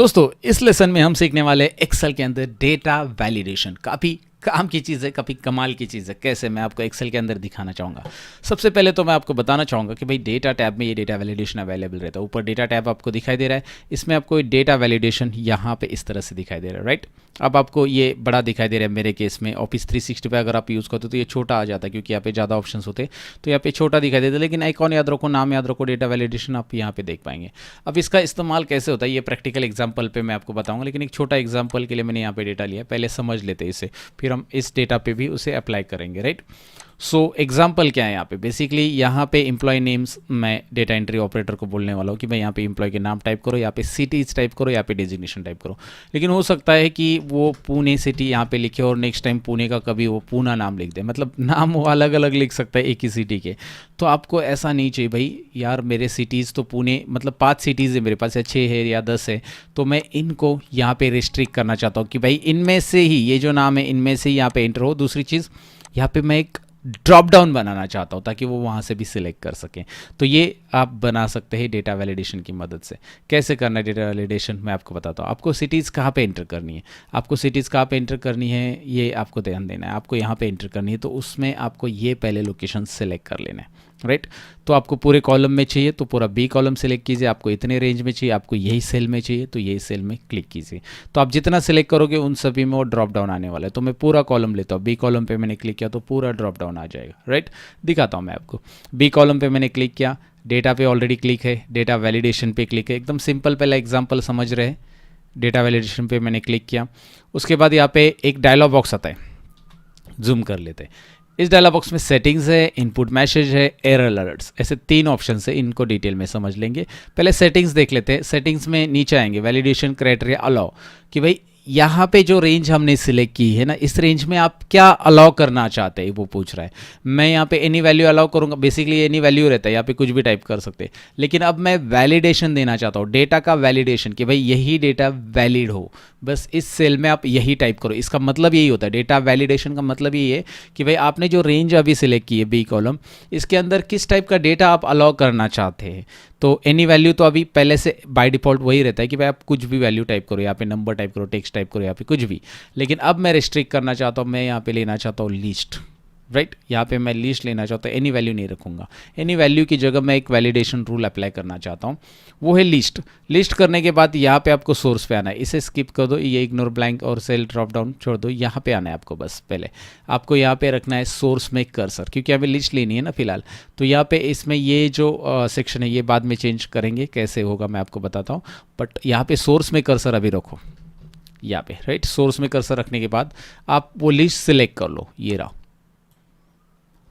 दोस्तों इस लेसन में हम सीखने वाले एक्सेल के अंदर डेटा वैलिडेशन। काफ़ी काम की चीज़ है, काफ़ी कमाल की चीज़ है। कैसे, मैं आपको एक्सेल के अंदर दिखाना चाहूँगा। सबसे पहले तो मैं आपको बताना चाहूँगा कि भाई डेटा टैब में ये डेटा वैलिडेशन अवेलेबल रहता है। ऊपर डेटा टैब आपको दिखाई दे रहा है, इसमें आपको डेटा वैलिडेशन यहाँ पे इस तरह से दिखाई दे रहा है, राइट। अब आपको ये बड़ा दिखाई दे रहा है मेरे केस में। ऑफिस 365 अगर आप यूज़ करते हो तो ये छोटा आ जाता है, क्योंकि यहाँ पे ज़्यादा ऑप्शंस होते हैं तो यहाँ पे छोटा दिखाई देता है। लेकिन आइकॉन याद रखो, नाम याद रखो, डेटा वैलिडेशन आप यहाँ पे देख पाएंगे। अब इसका इस्तेमाल कैसे होता है ये प्रैक्टिकल एग्जाम्पल पे मैं आपको बताऊंगा, लेकिन एक छोटा एग्जाम्पल के लिए मैंने यहाँ पे डेटा लिया। पहले समझ लेते हैं इसे, फिर हम इस डेटा पे भी उसे अप्लाई करेंगे, राइट। सो एग्जाम्पल क्या है यहाँ पे, बेसिकली यहाँ पे एम्प्लॉय नेम्स मैं डेटा एंट्री ऑपरेटर को बोलने वाला हूँ कि भाई यहाँ पे एम्प्लॉय के नाम टाइप करो, यहाँ पे सिटीज टाइप करो, यहाँ पे डेजिग्नेशन टाइप करो। लेकिन हो सकता है कि वो पुणे सिटी यहाँ पे लिखे और नेक्स्ट टाइम पुणे का कभी वो पूना नाम लिख दे, मतलब नाम वो अलग अलग लिख सकता है एक ही सिटी के। तो आपको ऐसा नहीं चाहिए भाई, यार मेरे सिटीज़ तो पुणे मतलब 5 सिटीज़ है मेरे पास, या 6 है या 10 है, तो मैं इनको यहाँ पे रिस्ट्रिक्ट करना चाहता हूँ कि भाई इनमें से ही ये जो नाम है इनमें से ही यहाँ पे एंटर हो। दूसरी चीज़, यहाँ पे मैं एक ड्रॉप डाउन बनाना चाहता हूँ ताकि वो वहाँ से भी सिलेक्ट कर सकें। तो ये आप बना सकते हैं डेटा वैलिडेशन की मदद से। कैसे करना है डेटा वैलिडेशन मैं आपको बताता हूँ। आपको सिटीज़ कहाँ पे एंटर करनी है, आपको सिटीज़ कहाँ पे एंटर करनी है ये आपको ध्यान देना है। आपको यहाँ पे एंटर करनी है तो उसमें आपको ये पहले लोकेशन सेलेक्ट कर लेना है, राइट। तो आपको पूरे कॉलम में चाहिए तो पूरा बी कॉलम सेलेक्ट कीजिए, आपको इतने रेंज में चाहिए, आपको यही सेल में चाहिए तो यही सेल में क्लिक कीजिए। तो आप जितना सेलेक्ट करोगे उन सभी में वो ड्रॉप डाउन आने वाला है। तो मैं पूरा कॉलम लेता हूँ, बी कॉलम पे मैंने क्लिक किया तो पूरा ड्रॉप डाउन आ जाएगा, राइट। दिखाता हूँ मैं आपको। बी कॉलम पे मैंने क्लिक किया, डेटा पे ऑलरेडी क्लिक है, डेटा वैलिडेशन पे क्लिक है, एकदम सिंपल पहला एग्जाम्पल समझ रहे हैं। डेटा वैलिडेशन पे मैंने क्लिक किया, उसके बाद यहाँ पे एक डायलॉग बॉक्स आता है, जूम कर लेते हैं। इस डायलॉग बॉक्स में सेटिंग्स है, इनपुट मैसेज है, एरर अलर्ट्स, ऐसे 3 ऑप्शन है। इनको डिटेल में समझ लेंगे। पहले सेटिंग्स देख लेते हैं। सेटिंग्स में नीचे आएंगे, वैलिडेशन क्राइटेरिया अलाउ, कि भाई यहाँ पे जो रेंज हमने सिलेक्ट की है ना, इस रेंज में आप क्या अलाउ करना चाहते हैं वो पूछ रहा है। मैं यहाँ पे एनी वैल्यू अलाउ करूँगा, बेसिकली एनी वैल्यू रहता है, यहाँ पे कुछ भी टाइप कर सकते हैं। लेकिन अब मैं वैलिडेशन देना चाहता हूँ, डेटा का वैलिडेशन, कि भाई यही डेटा वैलिड हो, बस इस सेल में आप यही टाइप करो। इसका मतलब यही होता है, डेटा वैलिडेशन का मतलब यही है कि भाई आपने जो रेंज अभी सिलेक्ट की है बी कॉलम, इसके अंदर किस टाइप का डेटा आप अलाउ करना चाहते हैं। तो एनी वैल्यू तो अभी पहले से बाय डिफ़ॉल्ट वही रहता है कि भाई आप कुछ भी वैल्यू टाइप करो, यहाँ पे नंबर टाइप करो, टेक्स्ट टाइप करो, यहाँ पे कुछ भी। लेकिन अब मैं रिस्ट्रिक्ट करना चाहता हूँ, मैं यहाँ पे लेना चाहता हूँ लिस्ट, राइट। यहाँ पे मैं लिस्ट लेना चाहता हूँ, एनी वैल्यू नहीं रखूँगा। एनी वैल्यू की जगह मैं एक वैलिडेशन रूल अप्लाई करना चाहता हूँ, वो है लिस्ट। लिस्ट करने के बाद यहाँ पे आपको सोर्स पे आना है, इसे स्किप कर दो, ये इग्नोर ब्लैंक और सेल ड्रॉप डाउन छोड़ दो। यहाँ पे आना है आपको, बस पहले आपको यहाँ पे रखना है सोर्स में कर्सर, क्योंकि हमें लिस्ट लेनी है ना फिलहाल। तो यहाँ पे इसमें ये जो सेक्शन है ये बाद में चेंज करेंगे, कैसे होगा मैं आपको बताता हूँ। बट यहाँ पे सोर्स में कर्सर अभी रखो, यहाँ पे, राइट। सोर्स में कर्सर रखने के बाद आप वो लिस्ट सिलेक्ट कर लो, ये रहा,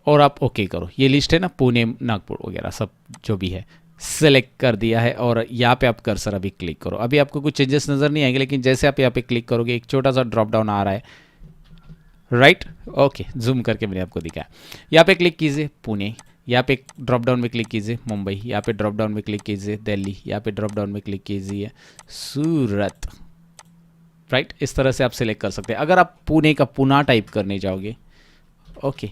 और आप ओके करो। ये लिस्ट है ना, पुणे नागपुर वगैरह सब जो भी है, सेलेक्ट कर दिया है। और यहाँ पे आप कर्सर अभी क्लिक करो। अभी आपको कुछ चेंजेस नज़र नहीं आएंगे, लेकिन जैसे आप यहाँ पे क्लिक करोगे एक छोटा सा ड्रॉप डाउन आ रहा है, राइट। ओके, जूम करके मैंने आपको दिखाया। यहाँ पे क्लिक कीजिए पुणे, यहाँ पे ड्रॉप डाउन में क्लिक कीजिए मुंबई, यहाँ पे ड्रॉप डाउन में क्लिक कीजिए दिल्ली, यहाँ पे ड्रॉप डाउन में क्लिक कीजिए सूरत, राइट। इस तरह से आप सिलेक्ट कर सकते हैं। अगर आप पुणे का पुना टाइप करने जाओगे, ओके,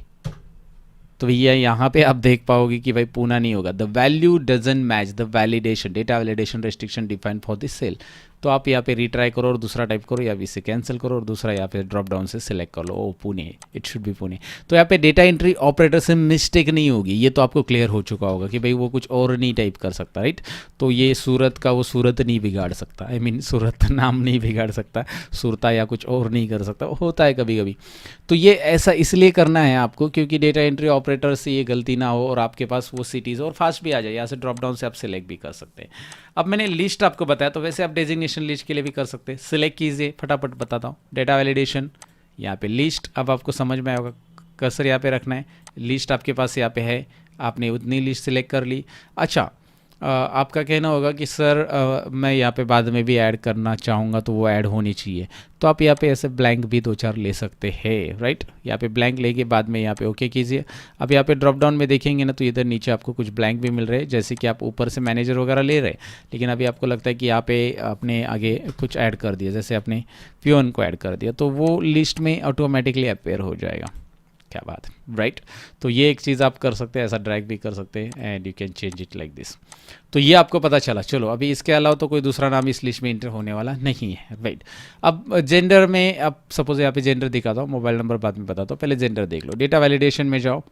तो भैया यहाँ पे आप देख पाओगे कि भाई पूना नहीं होगा। The value doesn't match the validation, data validation restriction defined for this cell. तो आप यहाँ पे रिट्राई करो और दूसरा टाइप करो, या इसे कैंसिल करो और दूसरा यहाँ पे ड्रॉप डाउन से सिलेक्ट कर लो। Oh Pune, it should be Pune. तो यहाँ पे डेटा एंट्री ऑपरेटर से मिस्टेक नहीं होगी, ये तो आपको क्लियर हो चुका होगा कि भाई वो कुछ और नहीं टाइप कर सकता, राइट। तो ये सूरत का वो सूरत नहीं बिगाड़ सकता, आई मीन सूरत नाम नहीं बिगाड़ सकता, सूरता या कुछ और नहीं कर सकता, होता है कभी कभी। तो ये ऐसा इसलिए करना है आपको क्योंकि डेटा एंट्री ऑपरेटर से ये गलती ना हो और आपके पास वो सिटीज़ और फास्ट भी आ जाए। यहाँ से ड्रॉप डाउन से आप सिलेक्ट भी कर सकते हैं। अब मैंने लिस्ट आपको बताया, तो वैसे आप डेजिग्नेशन लिस्ट के लिए भी कर सकते हैं। सिलेक्ट कीजिए, फटाफट बताता हूँ। डेटा वैलिडेशन, यहाँ पे लिस्ट, अब आपको समझ में आएगा, कर्सर यहाँ पे रखना है। लिस्ट आपके पास यहाँ पे है, आपने उतनी लिस्ट सिलेक्ट कर ली। अच्छा, आपका कहना होगा कि सर मैं यहाँ पे बाद में भी ऐड करना चाहूँगा तो वो ऐड होनी चाहिए। तो आप यहाँ पे ऐसे ब्लैंक भी 2-4 ले सकते हैं, राइट। यहाँ पे ब्लैंक लेके बाद में यहाँ पे ओके कीजिए। अब यहाँ पे ड्रॉप डाउन में देखेंगे ना, तो इधर नीचे आपको कुछ ब्लैंक भी मिल रहे हैं, जैसे कि आप ऊपर से मैनेजर वगैरह ले रहे हैं, लेकिन अभी आपको लगता है कि यहाँ पे आपने आगे कुछ ऐड कर दिया, जैसे आपने पियोन को ऐड कर दिया, तो वो लिस्ट में ऑटोमेटिकली अपेयर हो जाएगा, क्या बात है, राइट। तो ये एक चीज़ आप कर सकते हैं, ऐसा ड्रैग भी कर सकते हैं and you can change it like this. तो ये आपको पता चला। चलो अभी इसके अलावा तो कोई दूसरा नाम इस लिस्ट में इंटर होने वाला नहीं है, राइट। अब जेंडर में, अब सपोज यहाँ पे जेंडर दिखाता हूँ, मोबाइल नंबर बाद में बताता हूँ, पहले जेंडर देख लो। डेटा वैलिडेशन में जाओ,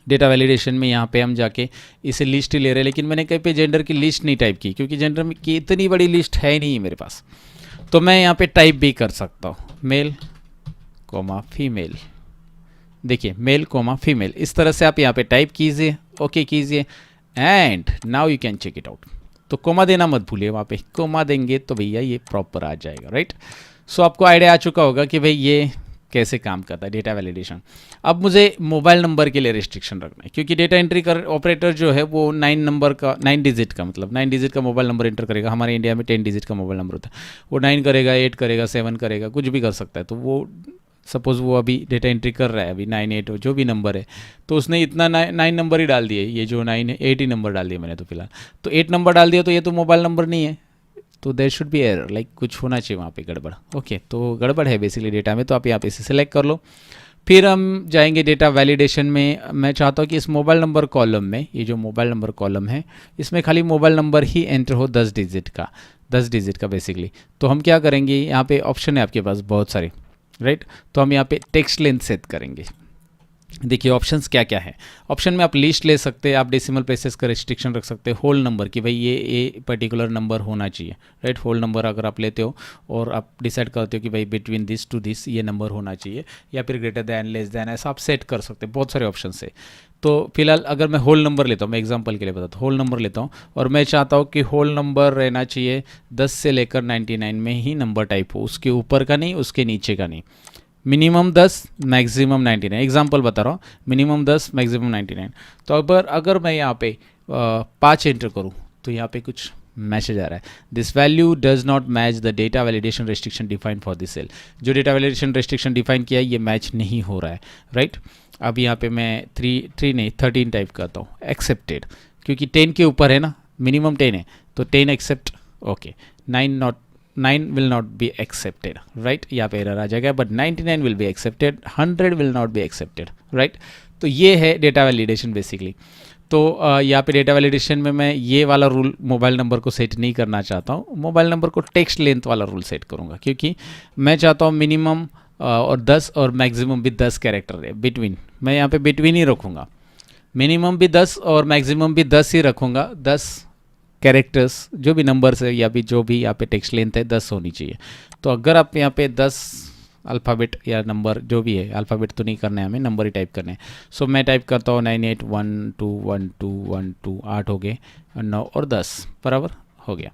डेटा वैलिडेशन में यहाँ पे हम जाके इसे लिस्ट ही ले रहे हैं, लेकिन मैंने कहीं पे जेंडर की लिस्ट नहीं टाइप की, क्योंकि जेंडर की इतनी बड़ी लिस्ट है नहीं मेरे पास। तो मैं यहाँ पे टाइप भी कर सकता हूँ, मेल कोमा फीमेल। देखिए मेल कोमा फीमेल, इस तरह से आप यहाँ पे टाइप कीजिए, ओके कीजिए and now you can check it out. तो कोमा देना मत भूलिए, वहाँ पे कोमा देंगे तो भैया ये प्रॉपर आ जाएगा, राइट। सो आपको आइडिया आ चुका होगा कि भाई ये कैसे काम करता है डेटा वैलिडेशन। अब मुझे मोबाइल नंबर के लिए रिस्ट्रिक्शन रखना है, क्योंकि डेटा एंट्री कर ऑपरेटर जो है वो 9 नंबर का, 9 डिजिट का, मतलब 9 डिजिट का मोबाइल नंबर एंटर करेगा। हमारे इंडिया में 10 डिजिट का मोबाइल नंबर होता है, वो 9 करेगा, 8 करेगा, 7 करेगा, कुछ भी कर सकता है। तो वो सपोज़ वो अभी डेटा एंट्री कर रहा है, अभी 9, 8 जो भी नंबर है, तो उसने इतना 9 नंबर ही डाल दिए, ये जो 9 है 8 ही नंबर डाल दिया मैंने तो फिलहाल। तो 8 नंबर डाल दिया तो ये तो मोबाइल नंबर नहीं है, तो there should be error, like कुछ होना चाहिए वहाँ पे गड़बड़। ओके, तो गड़बड़ है बेसिकली डेटा में, तो आप यहाँ पे इसे सेलेक्ट कर लो। फिर हम जाएंगे डेटा वैलिडेशन में। मैं चाहता हूँ कि इस मोबाइल नंबर कॉलम में, ये जो मोबाइल नंबर कॉलम है, इसमें खाली मोबाइल नंबर ही एंटर हो 10 डिजिट का, 10 डिजिट का बेसिकली। तो हम क्या करेंगे, यहाँ पे ऑप्शन है आपके पास बहुत सारे, राइट। तो हम यहाँ पे टेक्स्ट लेंथ सेट करेंगे। देखिए ऑप्शंस क्या क्या है। ऑप्शन में आप लिस्ट ले सकते हैं, आप डेसिमल प्लेसेस का रिस्ट्रिक्शन रख सकते हैं, होल नंबर कि भाई ये पर्टिकुलर नंबर होना चाहिए, राइट। होल नंबर अगर आप लेते हो और आप डिसाइड करते हो कि भाई बिटवीन दिस टू दिस ये नंबर होना चाहिए, या फिर ग्रेटर दैन, लेस दैन, ऐसा आप सेट कर सकते हैं। बहुत सारे ऑप्शन है। तो फिलहाल अगर मैं होल नंबर लेता हूँ, मैं एग्जांपल के लिए बताता हूँ, होल नंबर लेता हूँ और मैं चाहता हूँ कि होल नंबर रहना चाहिए 10 से लेकर 99 में ही नंबर टाइप हो, उसके ऊपर का नहीं, उसके नीचे का नहीं। मिनिमम 10, मैक्सिमम 99, एग्जाम्पल बता रहा हूँ, मिनिमम 10, मैक्सिमम 99। तो अगर मैं यहाँ पे 5 एंटर करूँ तो यहाँ पे कुछ मैसेज आ रहा है, this value does not match the data validation restriction defined for this cell. जो डेटा वैलिडेशन रेस्ट्रिक्शन डिफाइन किया है ये मैच नहीं हो रहा है, राइट। अब यहाँ पे मैं 13 टाइप करता हूँ, एक्सेप्टेड, क्योंकि 10 के ऊपर है ना, मिनिमम 10 है, तो 10 accept, okay. 9 will not be accepted, right। यहाँ पे एरर आ जाएगा, but 99 will be accepted, 100 will not be accepted, right। तो ये है डेटा वैलिडेशन बेसिकली। तो यहाँ पे डेटा वैलिडेशन में मैं ये वाला रूल मोबाइल नंबर को सेट नहीं करना चाहता हूँ, मोबाइल नंबर को टेक्स्ट लेंथ वाला रूल सेट करूँगा, क्योंकि मैं चाहता हूँ मिनिमम और 10 और मैक्सिमम भी 10 कैरेक्टर है, बिटवीन। मैं यहाँ पे बिटवीन ही रखूँगा, मिनिमम भी 10 और मैक्सिमम भी 10 ही रखूँगा। 10 कैरेक्टर्स जो भी नंबर्स है या भी जो भी यहाँ पे टेक्स्ट लेंथ है 10 होनी चाहिए। तो अगर आप यहाँ पे 10 अल्फ़ाबेट या नंबर जो भी है, अल्फ़ाबेट तो नहीं करना है हमें, नंबर ही टाइप करने हैं। सो मैं टाइप करता हूँ 98121212, 8 हो गए, 9 और 10 बराबर हो गया।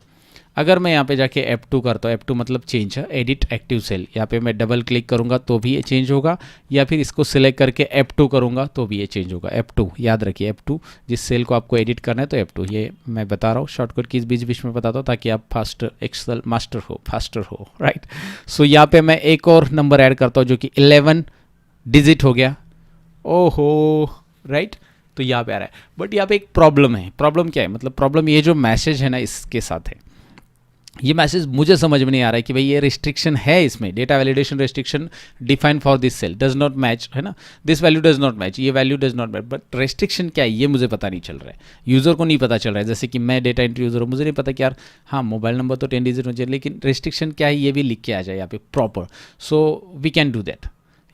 अगर मैं यहाँ पे जाके F2 करता हूँ, F2 मतलब चेंज है, एडिट एक्टिव सेल, यहाँ पे मैं डबल क्लिक करूँगा तो भी ये चेंज होगा, या फिर इसको सिलेक्ट करके F2 करूँगा तो भी ये चेंज होगा। F2 याद रखिए, F2 जिस सेल को आपको एडिट करना है तो F2। ये मैं बता रहा हूँ शॉर्टकट की बीच बीच में बताता हूँ ताकि आप फास्टर एक्सेल मास्टर हो, फास्टर हो, राइट। सो यहाँ पे मैं एक और नंबर ऐड करता हूँ जो कि 11 डिजिट हो गया, ओहो, राइट। तो यहाँ पे आ रहा है, बट यहाँ पे एक प्रॉब्लम है। प्रॉब्लम क्या है, मतलब प्रॉब्लम ये जो मैसेज है ना इसके साथ है, ये मैसेज मुझे समझ में नहीं आ रहा है कि भाई ये रिस्ट्रिक्शन है इसमें, data validation restriction define for this cell does not match, है ना, this value does not match, ये value does not match, but restriction क्या है ये मुझे पता नहीं चल रहा है, यूज़र को नहीं पता चल रहा है। जैसे कि मैं डेटा एंट्री यूज़र हूँ, मुझे नहीं पता कि यार हाँ मोबाइल नंबर तो 10 डिजिट होना चाहिए, लेकिन रिस्ट्रिक्शन क्या है ये भी लिख के आ जाए यहाँ पे proper. So we can do that.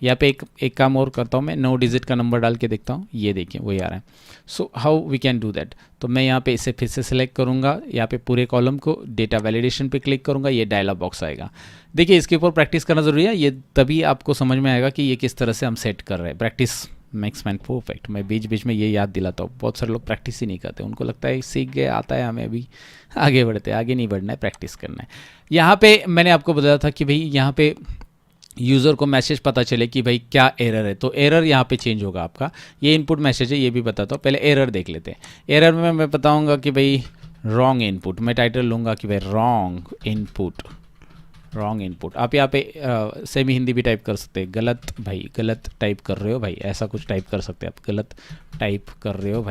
यहाँ पे एक काम और करता हूँ, मैं 9 डिजिट का नंबर डाल के देखता हूँ, ये देखिए वही आ रहा है। So how we can do that, तो मैं यहाँ पे इसे फिर से सिलेक्ट करूँगा, यहाँ पे पूरे कॉलम को डेटा वैलिडेशन पे क्लिक करूँगा, ये डायलॉग बॉक्स आएगा। देखिए इसके ऊपर प्रैक्टिस करना ज़रूरी है, ये तभी आपको समझ में आएगा कि ये किस तरह से हम सेट कर रहे हैं। Practice makes man perfect. मैं बीच बीच में ये याद दिलाता हूँ, बहुत सारे लोग प्रैक्टिस ही नहीं करते, उनको लगता है सीख गए, आता है, हमें अभी आगे बढ़ते हैं। आगे नहीं बढ़ना है, प्रैक्टिस करना है। यहाँ पे मैंने आपको बताया था कि भाई यहाँ पे यूज़र को मैसेज पता चले कि भाई क्या एरर है, तो एरर यहाँ पे चेंज होगा आपका। ये इनपुट मैसेज है, ये भी बताता हूँ। पहले एरर देख लेते हैं। एरर में मैं बताऊँगा कि भाई रॉन्ग इनपुट, मैं टाइटल लूँगा कि भाई रॉन्ग इनपुट, रॉन्ग इनपुट। आप यहाँ पे सेमी हिंदी भी टाइप कर सकते हैं, गलत भाई, गलत टाइप कर रहे हो भाई, ऐसा कुछ टाइप कर सकते हैं आप, गलत टाइप कर रहे हो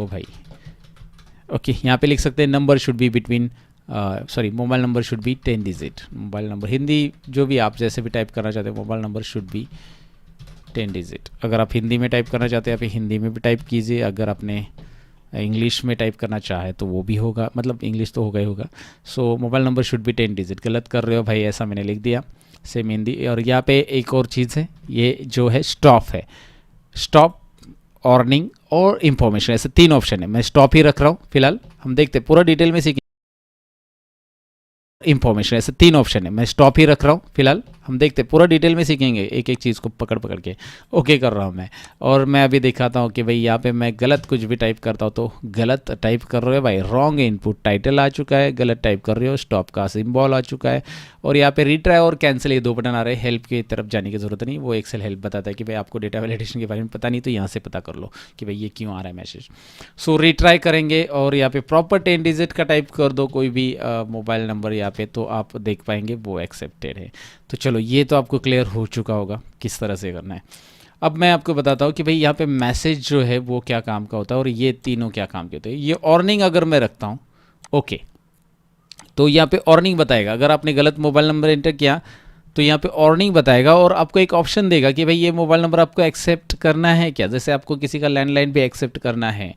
भाई, ओके। यहाँ पे लिख सकते हैं number should be between sorry, mobile number should be 10 digit. Mobile number Hindi जो भी आप जैसे भी टाइप करना चाहते हैं, mobile number should be 10 digit. अगर आप हिंदी में टाइप करना चाहते हैं, आप हिंदी में भी टाइप कीजिए। अगर आपने इंग्लिश में टाइप करना चाहे तो वो भी होगा, मतलब इंग्लिश तो होगा ही होगा। So mobile number should be 10 digit. गलत कर रहे हो भाई, ऐसा मैंने लिख दिया, सेम हिंदी। और यहाँ पे एक और चीज़ है, ये जो है स्टॉप है, स्टॉप, अर्निंग और इन्फॉर्मेशन, ऐसे 3 ऑप्शन है। मैं स्टॉप ही रख रहा हूँ फिलहाल, हम देखते हैं पूरा डिटेल में सीखें। इन्फॉर्मेशन, ऐसे 3 ऑप्शन है। मैं स्टॉप ही रख रहा हूँ फिलहाल, हम देखते हैं पूरा डिटेल में सीखेंगे, एक एक चीज़ को पकड़ पकड़ के। ओके कर रहा हूँ मैं। और मैं अभी दिखाता हूँ कि भाई यहाँ पे मैं गलत कुछ भी टाइप करता हूँ तो गलत टाइप कर रहे हो भाई, रॉन्ग इनपुट टाइटल आ चुका है, गलत टाइप कर रहे हो, स्टॉप का सिंबल आ चुका है। और यहाँ पे रिट्राई और कैंसिल, ये 2 बटन आ रहे हैं। हेल्प की तरफ जाने की जरूरत नहीं, वो एक्सेल हेल्प बताता है कि भाई आपको डेटा वैलिडेशन के बारे में पता नहीं तो यहाँ से पता कर लो कि भाई ये क्यों आ रहा है मैसेज। सो रिट्राई करेंगे और यहाँ पे प्रॉपर 10 डिजिट का टाइप कर दो कोई भी मोबाइल नंबर यहाँ पे, तो आप देख पाएंगे वो एक्सेप्टेड है। तो चलो, ये तो आपको क्लियर हो चुका होगा किस तरह से करना है। अब मैं आपको बताता हूँ कि भाई यहाँ पे मैसेज जो है वो क्या काम का होता है और ये तीनों क्या काम के होते हैं। ये अर्निंग अगर मैं रखता हूँ, ओके, तो यहाँ पे अर्निंग बताएगा। अगर आपने गलत मोबाइल नंबर एंटर किया तो यहाँ पे अर्निंग बताएगा और आपको एक ऑप्शन देगा कि भाई ये मोबाइल नंबर आपको एक्सेप्ट करना है क्या। जैसे आपको किसी का लैंडलाइन भी एक्सेप्ट करना है,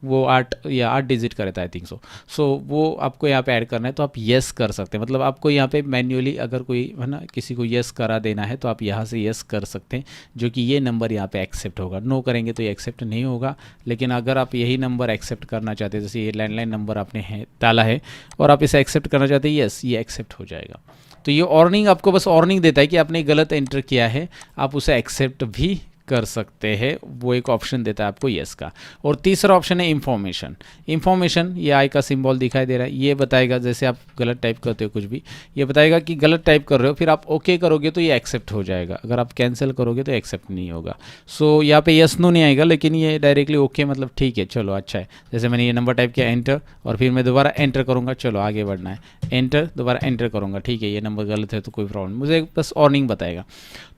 वो 8 डिजिट का रहता है, आई थिंक सो वो आपको यहाँ पे ऐड करना है तो आप येस कर सकते हैं। मतलब आपको यहाँ पे मैन्युअली अगर कोई है ना किसी को येस करा देना है तो आप यहाँ से येस कर सकते हैं, जो कि ये नंबर यहाँ पे एक्सेप्ट होगा। नो करेंगे तो ये एक्सेप्ट नहीं होगा। लेकिन अगर आप यही नंबर एक्सेप्ट करना चाहते हैं, जैसे ये लैंडलाइन नंबर आपने डाला है और आप इसे एक्सेप्ट करना चाहते हैं, येस, ये एक्सेप्ट हो जाएगा। तो ये अर्निंग आपको बस अर्निंग देता है कि आपने गलत एंटर किया है, आप उसे एक्सेप्ट भी कर सकते हैं, वो एक ऑप्शन देता है आपको यस का। और तीसरा ऑप्शन है इंफॉर्मेशन। इंफॉर्मेशन, ये आई का सिंबल दिखाई दे रहा है, ये बताएगा जैसे आप गलत टाइप करते हो कुछ भी, ये बताएगा कि गलत टाइप कर रहे हो, फिर आप ओके करोगे तो ये एक्सेप्ट हो जाएगा, अगर आप कैंसिल करोगे तो एक्सेप्ट नहीं होगा। सो यहाँ पे यस नो नहीं आएगा, लेकिन ये डायरेक्टली ओके, मतलब ठीक है, चलो अच्छा है। जैसे मैंने ये नंबर टाइप किया, एंटर, और फिर मैं दोबारा एंटर करूँगा, चलो आगे बढ़ना है, एंटर, दोबारा एंटर करूँगा, ठीक है, ये नंबर गलत है तो कोई प्रॉब्लम, मुझे बस अर्निंग बताएगा।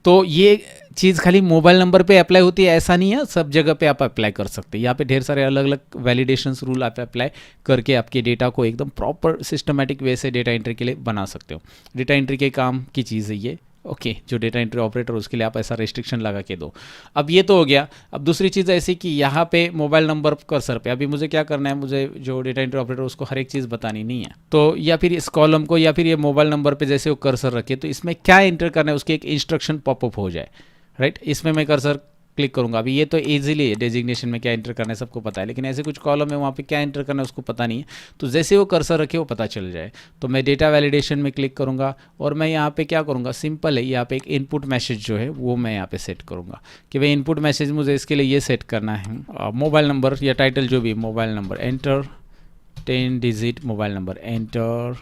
तो ये चीज़ खाली मोबाइल नंबर पे अप्लाई होती है ऐसा नहीं है, सब जगह पे आप अप्लाई कर सकते हैं। यहाँ पे ढेर सारे अलग अलग वैलिडेशंस रूल आप अप्लाई करके आपके डेटा को एकदम प्रॉपर सिस्टमेटिक वे से डेटा एंट्री के लिए बना सकते हो। डेटा एंट्री के काम की चीज़ है ये, ओके, जो डेटा एंट्री ऑपरेटर उसके लिए आप ऐसा रेस्ट्रिक्शन लगा के दो। अब ये तो हो गया। अब दूसरी चीज़ ऐसी कि यहाँ पे मोबाइल नंबर कर्सर पे अभी मुझे क्या करना है, मुझे जो डेटा एंट्री ऑपरेटर उसको हर एक चीज़ बतानी नहीं है, तो या फिर इस कॉलम को या फिर ये मोबाइल नंबर पे जैसे वो कर्सर रखे तो इसमें क्या एंटर करना है उसकी एक इंस्ट्रक्शन पॉपअप हो जाए, राइट। इसमें मैं कर्सर क्लिक करूंगा, अभी ये तो इजीली है, डेजिग्नेशन में क्या एंटर करना है सबको पता है, लेकिन ऐसे कुछ कॉलम है वहाँ पे क्या एंटर करना है उसको पता नहीं है, तो जैसे वो कर्सर रखे वो पता चल जाए। तो मैं डेटा वैलिडेशन में क्लिक करूंगा और मैं यहाँ पे क्या करूंगा, सिंपल है, यहाँ पे एक इनपुट मैसेज जो है वो मैं यहाँ पे सेट करूंगा कि भाई इनपुट मैसेज मुझे इसके लिए ये सेट करना है, मोबाइल नंबर या टाइटल जो भी, mobile number enter 10 digit, mobile number enter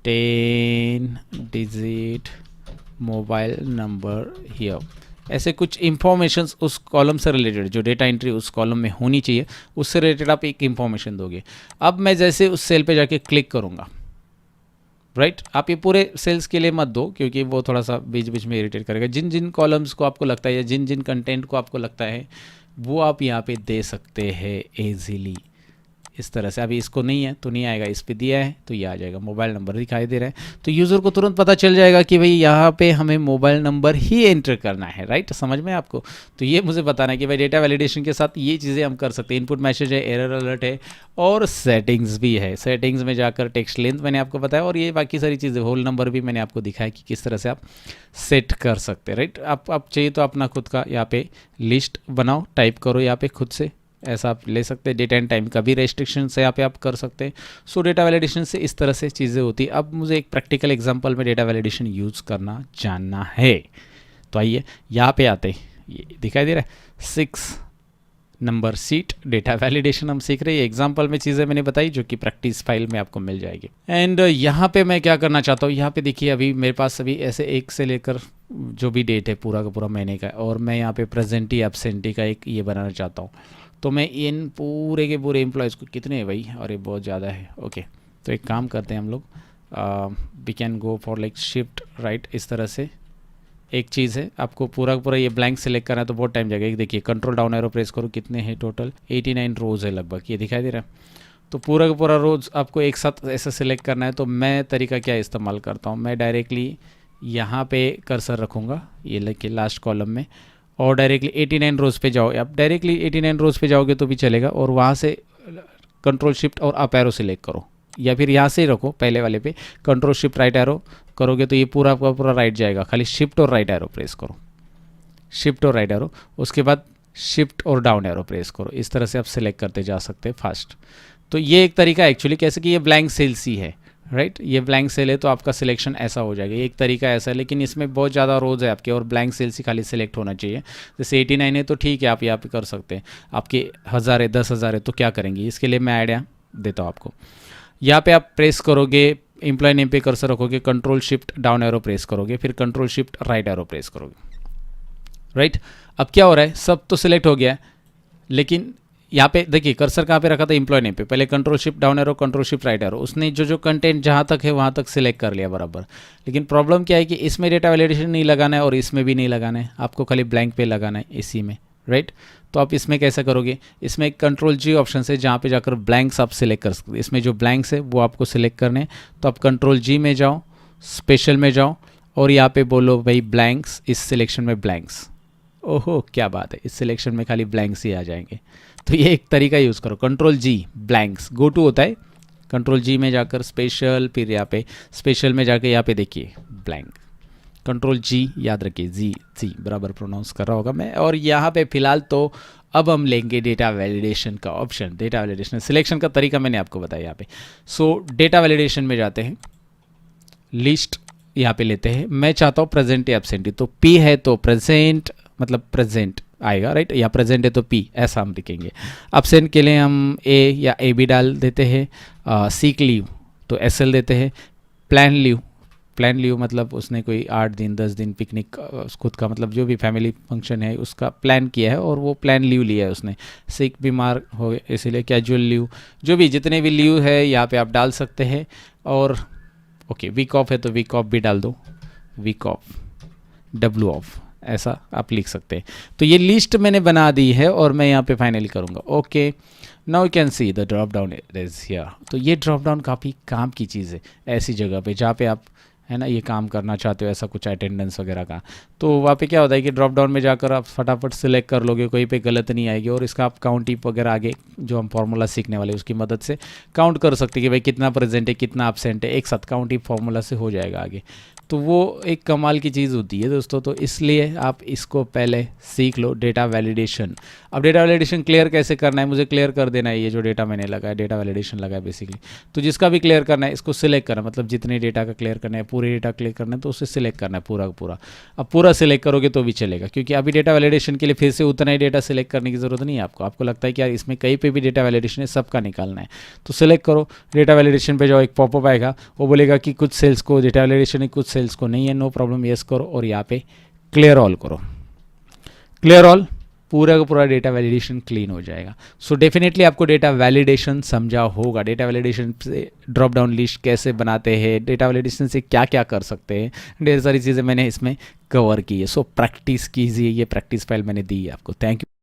10 digit mobile number here. ऐसे कुछ इंफॉर्मेशंस उस कॉलम से रिलेटेड, जो डेटा एंट्री उस कॉलम में होनी चाहिए उससे रिलेटेड आप एक इंफॉर्मेशन दोगे। अब मैं जैसे उस सेल पे जाके क्लिक करूँगा, राइट, आप ये पूरे सेल्स के लिए मत दो क्योंकि वो थोड़ा सा बीच बीच में इरिटेट करेगा। जिन जिन कॉलम्स को आपको लगता है या जिन जिन कंटेंट को आपको लगता है वो आप यहाँ पे दे सकते हैं ईजीली इस तरह से। अभी इसको नहीं है तो नहीं आएगा, इस पे दिया है तो ये आ जाएगा, मोबाइल नंबर दिखाई दे रहा है तो यूज़र को तुरंत पता चल जाएगा कि भाई यहाँ पे हमें मोबाइल नंबर ही एंटर करना है, राइट, समझ में आपको। तो ये मुझे बताना है कि भाई डेटा वैलिडेशन के साथ ये चीज़ें हम कर सकते हैं। इनपुट मैसेज है, एरर अलर्ट है और सेटिंग्स भी है। सेटिंग्स में जाकर टेक्स्ट लेंथ मैंने आपको बताया और ये बाकी सारी चीज़ें, होल नंबर भी मैंने आपको दिखाया कि किस तरह से आप सेट कर सकते हैं, राइट। आप चाहिए तो अपना खुद का यहाँ पे लिस्ट बनाओ, टाइप करो यहाँ पे खुद से, ऐसा आप ले सकते हैं। डेट एंड टाइम का भी रेस्ट्रिक्शन से यहाँ पे आप कर सकते हैं। सो डेटा वैलिडेशन से इस तरह से चीज़ें होती है। अब मुझे एक प्रैक्टिकल एग्जांपल में डेटा वैलिडेशन यूज़ करना जानना है, तो आइए यहाँ पे आते हैं। ये दिखाई दे रहा है 6 नंबर सीट डेटा वैलिडेशन हम सीख रहे हैं। एग्जाम्पल में चीज़ें मैंने बताई जो कि प्रैक्टिस फाइल में आपको मिल जाएगी। एंड यहाँ पे मैं क्या करना चाहता हूँ, यहाँ पे देखिए अभी मेरे पास अभी ऐसे 1 से लेकर जो भी डेट है पूरा का पूरा महीने का, और मैं यहाँ पे प्रेजेंटी एब्सेंटी का एक ये बनाना चाहता हूँ। तो मैं इन पूरे के पूरे एम्प्लॉयज़ को, कितने हैं भाई, अरे बहुत ज़्यादा है, ओके। तो एक काम करते हैं हम लोग, we can go for like shift right, इस तरह से एक चीज़ है। आपको पूरा पूरा ये ब्लैंक सेलेक्ट करना है तो बहुत टाइम जाएगा। एक देखिए कंट्रोल डाउन एरो प्रेस करो, कितने हैं टोटल, 89 रोज़ है लगभग, ये दिखाई दे रहा है। तो पूरा का पूरा रोज आपको एक साथ ऐसा सिलेक्ट करना है, तो मैं तरीका क्या इस्तेमाल करता हूँ, मैं डायरेक्टली यहाँ पे कर्सर रखूँगा, ये लेके लास्ट कॉलम में, और डायरेक्टली 89 रोज़ पे जाओ। आप डायरेक्टली 89 रोज़ पे जाओगे तो भी चलेगा, और वहाँ से कंट्रोल शिफ्ट और अप एरो सिलेक्ट करो, या फिर यहाँ से ही रखो पहले वाले पे, कंट्रोल शिफ्ट राइट एरो करोगे तो ये पूरा का पूरा राइट जाएगा। खाली शिफ्ट और राइट एरो प्रेस करो, शिफ्ट और राइट एरो, उसके बाद शिफ्ट और डाउन एरो प्रेस करो। इस तरह से आप सिलेक्ट करते जा सकते हैं फास्ट। तो ये एक तरीका एक्चुअली, कैसे कि ये ब्लैंक सेल सी है, राइट, ये ब्लैंक सेल है तो आपका सिलेक्शन ऐसा हो जाएगा। एक तरीका ऐसा है, लेकिन इसमें बहुत ज़्यादा रोज़ है आपके, और ब्लैंक सेल सी खाली सिलेक्ट होना चाहिए। जैसे 89 है तो ठीक है, आप यहाँ पे कर सकते हैं। आपके 1000 है, 10,000 है, तो क्या करेंगे, इसके लिए मैं आइडिया देता हूँ आपको। यहाँ पे आप प्रेस करोगे, एम्प्लॉय नेम पे कर्सर रखोगे, control shift down arrow press करोगे, फिर control shift right arrow press करोगे, राइट। अब क्या हो रहा है, सब तो सिलेक्ट हो गया है, लेकिन यहाँ पे देखिए कर्सर कहाँ पे रखा था, एम्प्लॉय नेम पे, पहले control shift down arrow, control shift right arrow, उसने जो कंटेंट जहाँ तक है वहाँ तक सिलेक्ट कर लिया बराबर। लेकिन प्रॉब्लम क्या है कि इसमें डेटा वैलिडेशन नहीं लगाना है और इसमें भी नहीं लगाना है, आपको खाली ब्लैंक पे लगाना है इसी में, राइट। तो आप इसमें कैसे करोगे, इसमें एक कंट्रोल जी ऑप्शन है जहाँ पे जाकर ब्लैंक्स आप सिलेक्ट कर सकते हैं। इसमें जो ब्लैंक्स है वो आपको सिलेक्ट करने हैं, तो आप कंट्रोल जी में जाओ, स्पेशल में जाओ, और यहाँ पे बोलो भाई ब्लैंक्स, इस सिलेक्शन में ब्लैंक्स। ओहो क्या बात है, इस सिलेक्शन में खाली ब्लैंक्स ही आ जाएंगे। तो ये एक तरीका यूज़ करो, control G blanks, go to होता है, कंट्रोल जी में जाकर स्पेशल, फिर यहाँ पे स्पेशल में जाकर यहाँ पे देखिए ब्लैंक, कंट्रोल जी याद रखिए, जी बराबर प्रोनाउंस कर रहा होगा मैं। और यहाँ पे फिलहाल तो अब हम लेंगे डेटा वैलिडेशन का ऑप्शन। डेटा वैलिडेशन सिलेक्शन का तरीका मैंने आपको बताया यहाँ पे। सो डेटा वैलिडेशन में जाते हैं, लिस्ट यहाँ पे लेते हैं। मैं चाहता हूँ प्रेजेंट या एब्सेंट, तो पी है तो प्रेजेंट मतलब प्रेजेंट आएगा, राइट, या प्रेजेंट है तो पी, ऐसा हम लिखेंगे। एब्सेंट के लिए हम ए या ए बी डाल देते हैं। सीक लीव तो एस एल देते हैं। प्लान लीव मतलब उसने कोई 8 दिन 10 दिन पिकनिक खुद का मतलब जो भी फैमिली फंक्शन है उसका प्लान किया है और वो प्लान लीव लिया है उसने। सिक बीमार हो गए इसीलिए कैजुअल लीव, जो भी जितने भी लीव है यहाँ पे आप डाल सकते हैं। और ओके वीक ऑफ है तो वीक ऑफ भी डाल दो, वीक ऑफ डब्ल्यू ऑफ, ऐसा आप लिख सकते हैं। तो ये लिस्ट मैंने बना दी है और मैं यहाँ पे फाइनली करूँगा okay. Now you can see the drop down is here. तो ये ड्रॉप डाउन काफ़ी काम की चीज़ है ऐसी जगह पे जहाँ पे आप है ना ये काम करना चाहते हो, ऐसा कुछ अटेंडेंस वगैरह का। तो वहाँ पे क्या होता है कि ड्रॉप डाउन में जाकर आप फटाफट सिलेक्ट कर लोगे, कोई पे गलत नहीं आएगी। और इसका आप काउंट टिप वगैरह आगे जो हम फार्मूला सीखने वाले उसकी मदद से काउंट कर सकते हैं कि भाई कितना प्रेजेंट है कितना एब्सेंट है, एक साथ काउंट टिप फार्मूला से हो जाएगा आगे। तो वो एक कमाल की चीज़ होती है दोस्तों। तो इसलिए आप इसको पहले सीख लो, डेटा वैलिडेशन। अब डेटा वैलिडेशन क्लियर कैसे करना है, मुझे क्लियर कर देना है ये जो डेटा मैंने लगाया, डेटा वैलिडेशन लगाया बेसिकली। तो जिसका भी क्लियर करना है इसको सिलेक्ट करना, मतलब जितने डेटा का क्लियर करना है, पूरे डेटा क्लियर करना है तो उसे सिलेक्ट करना है पूरा का पूरा। अब पूरा सिलेक्ट करोगे तो भी चलेगा, क्योंकि अभी डेटा वैलिडेशन के लिए फिर से उतना ही डेटा सिलेक्ट करने की ज़रूरत नहीं है आपको। आपको लगता है कि यार इसमें कहीं पे भी डेटा वैलिडेशन है, सबका निकालना है, तो सिलेक्ट करो। डेटा वैलिडेशन पे जाओ, एक पॉपअप आएगा, वो बोलेगा कि कुछ सेल्स को डेटा वैलिडेशन है, कुछ सेल्स को नहीं है, नो प्रॉब्लम, यस करो और यहाँ पे क्लियर ऑल करो। क्लियर ऑल, पूरा का पूरा डेटा वैलिडेशन क्लीन हो जाएगा। सो डेफिनेटली आपको डेटा वैलिडेशन समझा होगा। डेटा वैलिडेशन से ड्रॉप डाउन लिस्ट कैसे बनाते हैं, डेटा वैलिडेशन से क्या क्या कर सकते हैं, ढेर सारी चीज़ें मैंने इसमें कवर की है। सो प्रैक्टिस कीजिए, ये प्रैक्टिस फाइल मैंने दी है आपको। Thank you.